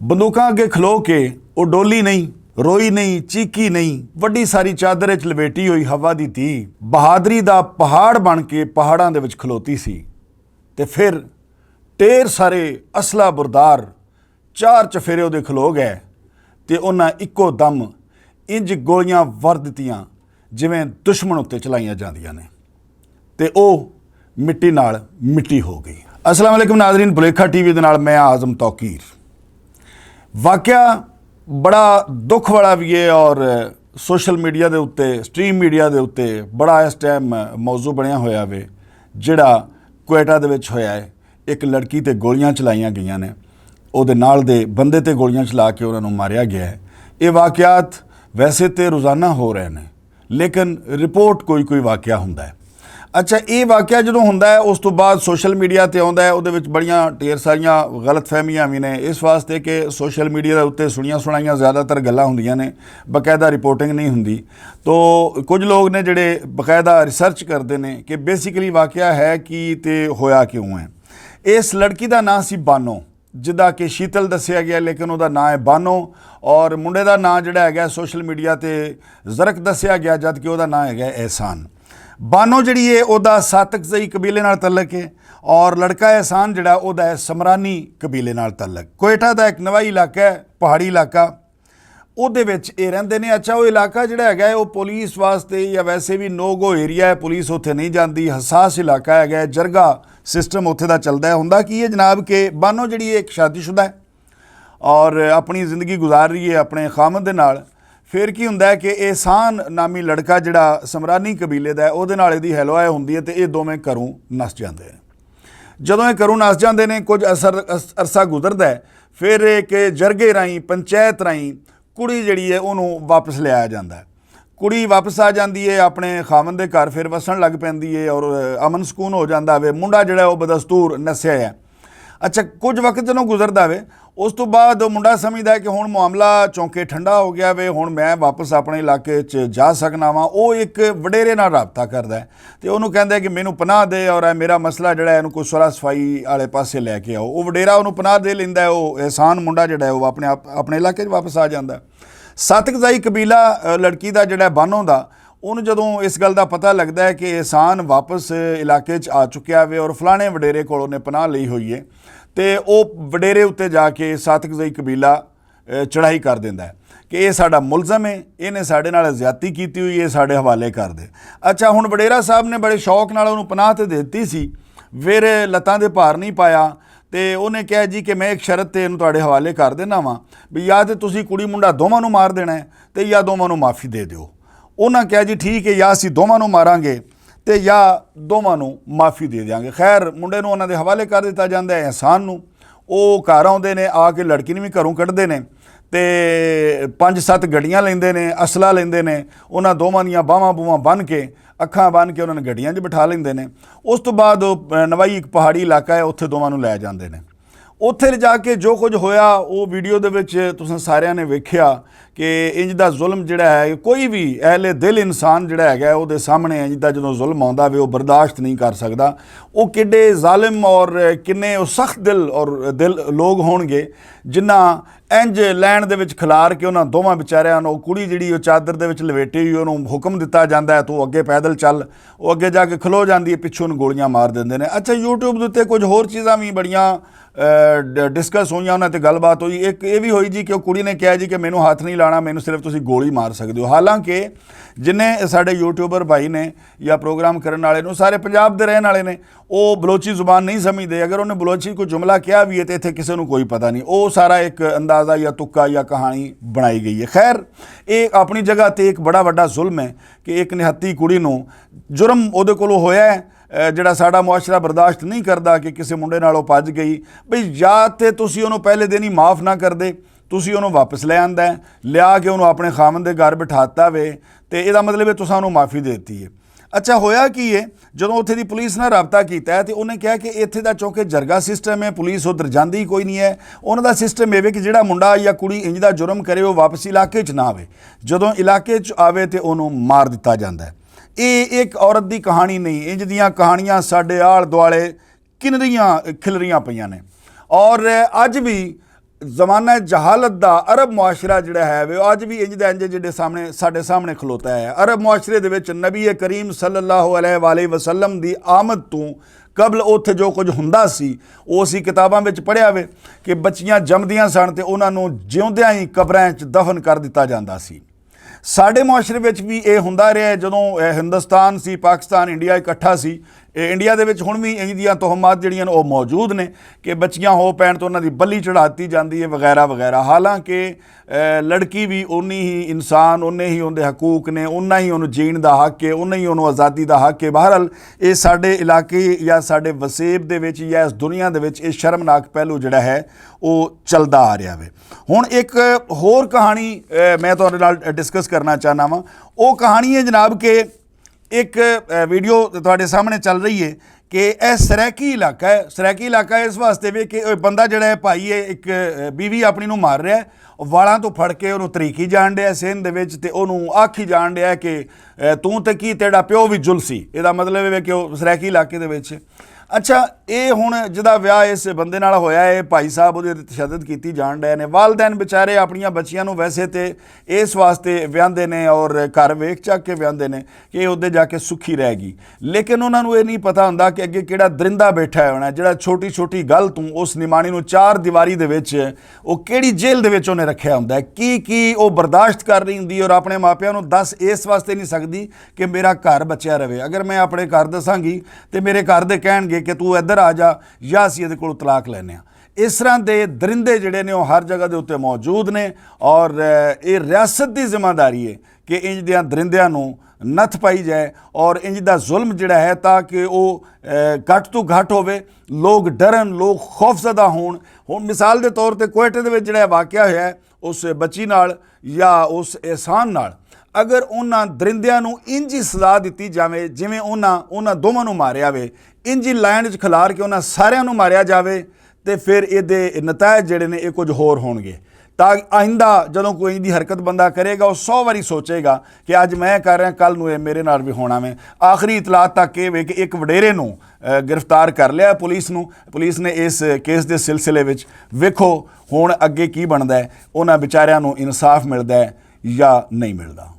बंदूकां अगे खलो के वो डोली नहीं, रोई नहीं, चीकी नहीं, वड्डी सारी चादर च लपेटी हुई हवा दी धी बहादरी दा पहाड़ बन के पहाड़ां दे विच खलोती सी। ते फिर ढेर सारे असला बुरदार चार चफेरे उहदे खलो गए ते उन्हां इक्को दम इंज गोलियां वर दित्तियां जिवें दुश्मन उत्ते चलाईयां जांदियां ने ते ओह मिट्टी नाल मिट्टी हो गई। अस्सलाम वालेकुम नाज़रीन, भुलेखा टीवी दे नाल मैं आज़म तौकीर। वाक़या बड़ा दुख वाला भी है और सोशल मीडिया के उत्ते स्ट्रीम मीडिया के उत्ते बड़ा इस टाइम मौजू बनया होया वे जिहड़ा क्वेटा दे विच होया है। एक लड़की ते गोलियां चलाईयां गईयां ने, उहदे नाल दे बंदे ते गोलियां चला के उन्होंने मारिया गया है। ये वाक़यात वैसे तो रोज़ाना हो रहे हैं लेकिन रिपोर्ट कोई कोई वाक़या हुंदा है। अच्छा, ये वाक़या जो हुंदा है उस तो बाद सोशल मीडिया ते आउंदा है, उहदे विच बड़ियां ढेर सारियां गलत फहमियां भी ने इस वास्ते कि सोशल मीडिया के उत्ते सुनियां सुनाइयां ज़्यादातर गल्लां हुंदियां ने, बकायदा रिपोर्टिंग नहीं हुंदी। तो कुछ लोग ने जिहड़े बकायदा रिसर्च करते हैं कि बेसिकली वाक़या है कि ते होया क्यों है। इस लड़की का नाम सी बानो, जिदा कि शीतल दसिया गया लेकिन वह नाम है बानो, और मुंडे का नाम जिहड़ा है सोशल मीडिया ते ज़रक दसिया गया जबकि वह नाम है एहसान। बानो जिहड़ी है उहदा सातकजई कबीले नाल तलक है और लड़का एहसान जिहड़ा उहदा है समरानी कबीले नाल तलक। कोयटा का एक नवाई इलाका है, पहाड़ी इलाका, उहदे विच ये रहिंदे ने। अच्छा, वो इलाका जिहड़ा है वो पुलिस वास्ते या वैसे भी नो गो एरिया है, पुलिस उत्थे नहीं जाती, हसास इलाका है, जरगा सिस्टम उत्थे दा चलदा है। हुंदा की है जनाब कि बानो जिहड़ी एक शादीशुदा है और अपनी जिंदगी गुजार रही है अपने खामद दे नाल। फिर की हुंदा है कि एहसान नामी लड़का जिहड़ा समरानी कबीले दा है उहदे नाल इहदी हैलोआय हुंदी है ते ये दोवें घरों नस जांदे ने। जदों ये घरों नस जांदे ने कुछ अरसा गुजरदा है, फिर एक जरगे राहीं पंचायत राहीं कुड़ी जिहड़ी है उहनूं वापस लिआया जांदा है। कुड़ी वापस आ जाती है अपने खामन दे घर, फिर वसन लग पैंदी है और अमन सकून हो जाता है। मुंडा जिहड़ा वो बदस्तूर नस्या है। अच्छा, कुछ वक्त जदों गुजरदा वे उस तो बाद मुंडा समझदा है कि हुण मामला चौंके ठंडा हो गया वे, हुण मैं वापस अपने इलाके च जा सकना वा। वो एक वडेरे नाल राबता करदा है ते उहनूं कहंदा है कि मैनूं पनाह दे और मेरा मसला जिहड़ा है इहनूं कोई सुलह सफाई वाले पासे लैके आओ। वो वडेरा उहनूं पनाह दे लैंदा है। वो एहसान मुंडा जिहड़ा है वो अपने इलाके च वापस आ जांदा है। सातकजाई कबीला लड़की का जिहड़ा बानो दा उन्होंने जदों इस गल का पता लगता है कि एहसान वापस इलाके च आ चुकिया वे और फलाने वडेरे कोलों ने पनाह लई हुई है, तो वह वडेरे उत्ते जाके सातकजाई कबीला चढ़ाई कर दिंदा है कि ये साडा मुलजम है, इन्हें साडे नाल ज़्यादती कीती हुई है, साडे हवाले कर दे। अच्छा, हुण वडेरा साहब ने बड़े शौक नाल उहनूं पनाह ते दित्ती सी, फिर लत्तां दे भार नहीं पाया तो उन्हें कहा जी कि मैं एक शरत ते इहनूं तुहाडे हवाले कर देना वा भी या तो तुसीं कुड़ी मुंडा दोवां नूं मार देना है तो या दोवां नूं माफ़ी दे दिओ। उन्हें कहा जी ठीक है, या असीं दोवां नूं मारांगे तो या दोवां नूं माफ़ी दे देंगे। खैर मुंडे नूं उन्हां दे हवाले कर दिता जांदा है। एहसान नूं वो घर आउंदे ने, आके लड़की नूं भी घरों कढदे ने ते 5-7 गड्डियां लैंदे ने, असला लैंदे ने, उन्हां दोवां दीयां बाहां बूहां बन के अखां बन के उन्होंने गड्डियां 'च बिठा लेंदे ने। उस तो बाद नवाई एक पहाड़ी इलाका है, उत्थे दोवां नूं लै जांदे ने। उत्थे जाके जो कुछ होया वो वीडियो दे विच तुसीं सारिਆਂ ने वेखिया कि इंज दा जुल्म जिहड़ा है कोई भी अहले दिल इंसान जिहड़ा है उहदे सामने इंज दा जदों जुल्म आउंदा वे वो बर्दाश्त नहीं कर सकदा। वो किड्डे जालिम और किन्ने सख्त दिल और दिल लोग होणगे जिन्हां इंज लैण दे विच खिलार के उन्हां दोवां बेचारिਆਂ ਨੂੰ कुड़ी जिहड़ी चादर दे विच लपेटी हुई उहनूं हुक्म दिता जांदा है तूं अगे पैदल चल, वो अगे जाके खलो जांदी है, पिछों उहनूं गोलियां मार दिंदे ने। अच्छा, यूट्यूब दे उत्ते कुछ होर चीज़ां भी बड़ियां डिस्कस हुई, उन्होंने तो गलबात हुई। एक ये भी हुई जी कि कुड़ी ने कहा जी कि मैनू हाथ नहीं लाना, मैनू सिर्फ तुसीं गोली मार सकते हो। हालांकि जिन्हें साडे यूट्यूबर भाई ने या प्रोग्राम करने वाले ने सारे पंजाब दे रहने वाले ने, वो बलोची जुबान नहीं समझते। अगर उन्हें बलोची कोई जुमला कहा भी है तो इत्थे किसी को कोई पता नहीं, वो सारा एक अंदाज़ा या तुक्का या कहानी बनाई गई है। खैर, ये अपनी जगह तो एक बड़ा वड्डा जुल्म है कि एक निहत्ती कुड़ी नूं जुर्म उहदे कोलों होया है जिहड़ा साडा मुआशरा बर्दाश्त नहीं करता कि किसी मुंडे नालों भज गई। बई या तो तुसीं उहनूं पहले दिन ही माफ़ ना करदे, तुसीं उहनूं वापस लै आंदा है, लिया के उहनूं अपने खामन दे घर बिठाता वे तो इहदा मतलब है तुसां उहनूं माफ़ी देती है। अच्छा, होया की है जदों उत्थे दी पुलिस नाल राबता कीता है तो उन्हें कहा कि इत्थे दा चौंके जरगा सिस्टम है, पुलिस उधर जांदी ही कोई नहीं है। उन्हां दा सिस्टम ये कि जिहड़ा मुंडा या कुड़ी इंज दा जुर्म करे वो वापस इलाके च ना आवे, जदों इलाके च आवे तो उहनूं मार दिता जांदा है। ये एक औरत की कहानी नहीं, इंज दियां कहानियां साडे आल दुआले किनरियां खिलरियां पईयां ने और अज भी ਜ਼ਮਾਨਾ ਜਹਾਲਤ ਦਾ ਅਰਬ ਮੁਆਸ਼ਰਾ ਜਿਹੜਾ ਹੈ ਵੇ ਉਹ ਅੱਜ ਵੀ ਇੰਜ ਦੇ ਇੰਜ ਜਿਹੜੇ ਸਾਡੇ ਸਾਹਮਣੇ ਖਲੋਤਾ ਹੈ। ਅਰਬ ਮੁਆਸ਼ਰੇ ਦੇ ਵਿੱਚ ਨਬੀ ਕਰੀਮ ਸੱਲੱਲਾਹੁ ਅਲੈਹਿ ਵਸੱਲਮ ਦੀ ਆਮਦ ਤੋਂ ਕਬਲ ਉੱਥੇ ਜੋ ਕੁਝ ਹੁੰਦਾ ਸੀ ਉਹ ਅਸੀਂ ਕਿਤਾਬਾਂ ਵਿੱਚ ਪੜ੍ਹਿਆ ਵੇ ਕਿ ਬੱਚੀਆਂ ਜੰਮਦੀਆਂ ਸਨ ਤੇ ਉਹਨਾਂ ਨੂੰ ਜਿਉਂਦਿਆਂ ਹੀ ਕਬਰਾਂ 'ਚ ਦਫਨ ਕਰ ਦਿੱਤਾ ਜਾਂਦਾ ਸੀ। ਸਾਡੇ ਮੁਆਸ਼ਰੇ ਵਿੱਚ ਵੀ ਇਹ ਹੁੰਦਾ ਰਿਹਾ ਜਦੋਂ ਹਿੰਦੁਸਤਾਨ ਸੀ, ਪਾਕਿਸਤਾਨ, ਇੰਡੀਆ ਇਕੱਠਾ ਸੀ। ਇੰਡੀਆ ਦੇ ਵਿੱਚ ਹੁਣ ਵੀ ਇੰਜ ਦੀਆਂ ਤੋਹਮਾਤ ਜਿਹੜੀਆਂ ਨੇ ਉਹ ਮੌਜੂਦ ਨੇ ਕਿ ਬੱਚੀਆਂ ਹੋ ਪੈਣ ਤੋਂ ਉਹਨਾਂ ਦੀ ਬੱਲੀ ਚੜ੍ਹਾ ਦਿੱਤੀ ਜਾਂਦੀ ਹੈ ਵਗੈਰਾ ਵਗੈਰਾ। ਹਾਲਾਂਕਿ ਲੜਕੀ ਵੀ ਉਨੀ ਹੀ ਇਨਸਾਨ, ਉਨੇ ਹੀ ਉਹਦੇ ਹਕੂਕ ਨੇ, ਉਨਾ ਹੀ ਉਹਨੂੰ ਜੀਣ ਦਾ ਹੱਕ ਹੈ, ਉਨਾ ਹੀ ਉਹਨੂੰ ਆਜ਼ਾਦੀ ਦਾ ਹੱਕ ਹੈ। ਬਹਰਹਾਲ ਇਹ ਸਾਡੇ ਇਲਾਕੇ ਜਾਂ ਸਾਡੇ ਵਸੇਬ ਦੇ ਵਿੱਚ ਜਾਂ ਇਸ ਦੁਨੀਆ ਦੇ ਵਿੱਚ ਇਹ ਸ਼ਰਮਨਾਕ ਪਹਿਲੂ ਜਿਹੜਾ ਹੈ ਉਹ ਚੱਲਦਾ ਆ ਰਿਹਾ ਵੇ। ਹੁਣ ਇੱਕ ਹੋਰ ਕਹਾਣੀ ਮੈਂ ਤੁਹਾਡੇ ਨਾਲ ਡਿਸਕਸ ਕਰਨਾ ਚਾਹੁੰਦਾ ਵਾਂ। ਉਹ ਕਹਾਣੀ ਹੈ ਜਨਾਬ ਕਿ ਇੱਕ ਵੀਡੀਓ ਤੁਹਾਡੇ ਸਾਹਮਣੇ ਚੱਲ ਰਹੀ ਹੈ ਕਿ ਇਹ ਸਰੈਕੀ ਇਲਾਕਾ ਹੈ। ਸਰੈਕੀ ਇਲਾਕਾ ਇਸ ਵਾਸਤੇ ਵੀ ਕਿ ਬੰਦਾ ਜਿਹੜਾ ਹੈ ਭਾਈ ਹੈ ਇੱਕ ਬੀਵੀ ਆਪਣੀ ਨੂੰ ਮਾਰ ਰਿਹਾ, ਵਾਲਾਂ ਤੋਂ ਫੜ ਕੇ ਉਹਨੂੰ ਤਰੀਕੀ ਜਾਣ ਡਿਆ ਸਿੰਧ ਦੇ ਵਿੱਚ ਤੇ ਉਹਨੂੰ ਆਖੀ ਜਾਣ ਡਿਆ ਕਿ ਤੂੰ ਤੇ ਕੀ ਤੇਰਾ ਪਿਓ ਵੀ ਜੁਲਸੀ। ਇਹਦਾ ਮਤਲਬ ਇਹ ਕਿ ਉਹ ਸਰੈਕੀ ਇਲਾਕੇ ਦੇ ਵਿੱਚ। ਅੱਛਾ, ਇਹ ਹੁਣ ਜਿਹਦਾ ਵਿਆਹ ਇਸ ਬੰਦੇ ਨਾਲ ਹੋਇਆ ਹੈ, ਭਾਈ ਸਾਹਿਬ ਉਹਦੇ ਤਸ਼ੱਦਦ ਕੀਤੀ ਜਾਣ ਡਏ ਨੇ। ਵਾਲਦੈਨ ਵਿਚਾਰੇ ਆਪਣੀਆਂ ਬੱਚੀਆਂ ਨੂੰ ਵੈਸੇ ਤੇ ਇਸ ਵਾਸਤੇ ਵਿਆਹੁੰਦੇ ਨੇ ਔਰ ਘਰ ਵੇਖ ਚੱਕ ਕੇ ਵਿਆਹੁੰਦੇ ਨੇ ਕਿ ਉਹਦੇ ਜਾ ਕੇ ਸੁਖੀ ਰਹੇਗੀ, ਲੇਕਿਨ ਉਹਨਾਂ ਨੂੰ ਇਹ ਨਹੀਂ ਪਤਾ ਹੁੰਦਾ ਕਿ ਅੱਗੇ ਕਿਹੜਾ ਦਰਿੰਦਾ ਬੈਠਾ ਹੋਣਾ ਜਿਹੜਾ ਛੋਟੀ ਛੋਟੀ ਗੱਲ ਤੋਂ ਉਸ ਨਿਮਾਣੀ ਨੂੰ ਚਾਰ ਦੀਵਾਰੀ ਦੇ ਵਿੱਚ ਉਹ ਕਿਹੜੀ ਜੇਲ੍ਹ ਦੇ ਵਿੱਚ ਉਹਨੇ ਰੱਖਿਆ ਹੁੰਦਾ, ਕੀ ਉਹ ਬਰਦਾਸ਼ਤ ਕਰ ਰਹੀ ਹੁੰਦੀ ਔਰ ਆਪਣੇ ਮਾਪਿਆਂ ਨੂੰ ਦੱਸ ਇਸ ਵਾਸਤੇ ਨਹੀਂ ਸਕਦੀ ਕਿ ਮੇਰਾ ਘਰ ਬਚਿਆ ਰਹੇ। ਅਗਰ ਮੈਂ ਆਪਣੇ ਘਰ ਦੱਸਾਂਗੀ ਤੇ ਮੇਰੇ ਘਰ ਦੇ ਕਹਿਣਗੇ ਕਿ ਤੂੰ ਇੱਧਰ ਆ ਜਾ ਜਾਂ ਅਸੀਂ ਇਹਦੇ ਕੋਲ ਤਲਾਕ ਲੈਂਦੇ ਹਾਂ। ਇਸ ਤਰ੍ਹਾਂ ਦੇ ਦਰਿੰਦੇ ਜਿਹੜੇ ਨੇ ਉਹ ਹਰ ਜਗ੍ਹਾ ਦੇ ਉੱਤੇ ਮੌਜੂਦ ਨੇ ਔਰ ਇਹ ਰਿਆਸਤ ਦੀ ਜ਼ਿੰਮੇਵਾਰੀ ਹੈ ਕਿ ਇੰਜ ਦਿਆਂ ਦਰਿੰਦਿਆਂ ਨੂੰ ਨੱਥ ਪਾਈ ਜਾਏ ਔਰ ਇੰਜ ਦਾ ਜ਼ੁਲਮ ਜਿਹੜਾ ਹੈ ਤਾਂ ਕਿ ਉਹ ਘੱਟ ਤੋਂ ਘੱਟ ਹੋਵੇ, ਲੋਕ ਡਰਨ, ਲੋਕ ਖੌਫਜ਼ਦਾ ਹੋਣ। ਹੁਣ ਮਿਸਾਲ ਦੇ ਤੌਰ 'ਤੇ ਕੋਇਟੇ ਦੇ ਵਿੱਚ ਜਿਹੜਾ ਵਾਕਿਆ ਹੋਇਆ ਹੈ ਉਸ ਬੱਚੀ ਨਾਲ ਜਾਂ ਉਸ ਇਹਸਾਨ ਨਾਲ, ਅਗਰ ਉਹਨਾਂ ਦਰਿੰਦਿਆਂ ਨੂੰ ਇੰਜ ਹੀ ਸਜ਼ਾ ਦਿੱਤੀ ਜਾਵੇ ਜਿਵੇਂ ਉਹਨਾਂ ਦੋਵਾਂ ਨੂੰ ਮਾਰਿਆ ਵੇ, ਇੰਜ ਹੀ ਲਾਈਨ 'ਚ ਖਿਲਾਰ ਕੇ ਉਹਨਾਂ ਸਾਰਿਆਂ ਨੂੰ ਮਾਰਿਆ ਜਾਵੇ ਤੇ ਫਿਰ ਇਹਦੇ ਨਤਾਇਜ ਜਿਹੜੇ ਨੇ ਇਹ ਕੁਝ ਹੋਰ ਹੋਣਗੇ। ਤਾਂ ਆਇੰਦਾ ਜਦੋਂ ਕੋਈ ਇਹਦੀ ਹਰਕਤ ਬੰਦਾ ਕਰੇਗਾ ਉਹ 100 ਵਾਰੀ ਸੋਚੇਗਾ ਕਿ ਅੱਜ ਮੈਂ ਕਰ ਰਿਹਾ, ਕੱਲ੍ਹ ਨੂੰ ਇਹ ਮੇਰੇ ਨਾਲ ਵੀ ਹੋਣਾ ਵੇ। ਆਖਰੀ ਇਤਲਾਤ ਤੱਕ ਇਹ ਵੇ ਕਿ ਇੱਕ ਵਡੇਰੇ ਨੂੰ ਗ੍ਰਿਫਤਾਰ ਕਰ ਲਿਆ ਪੁਲਿਸ ਨੇ ਇਸ ਕੇਸ ਦੇ ਸਿਲਸਿਲੇ ਵਿੱਚ। ਵੇਖੋ ਹੁਣ ਅੱਗੇ ਕੀ ਬਣਦਾ ਹੈ, ਉਹਨਾਂ ਵਿਚਾਰਿਆਂ ਨੂੰ ਇਨਸਾਫ ਮਿਲਦਾ ਹੈ ਜਾਂ ਨਹੀਂ ਮਿਲਦਾ।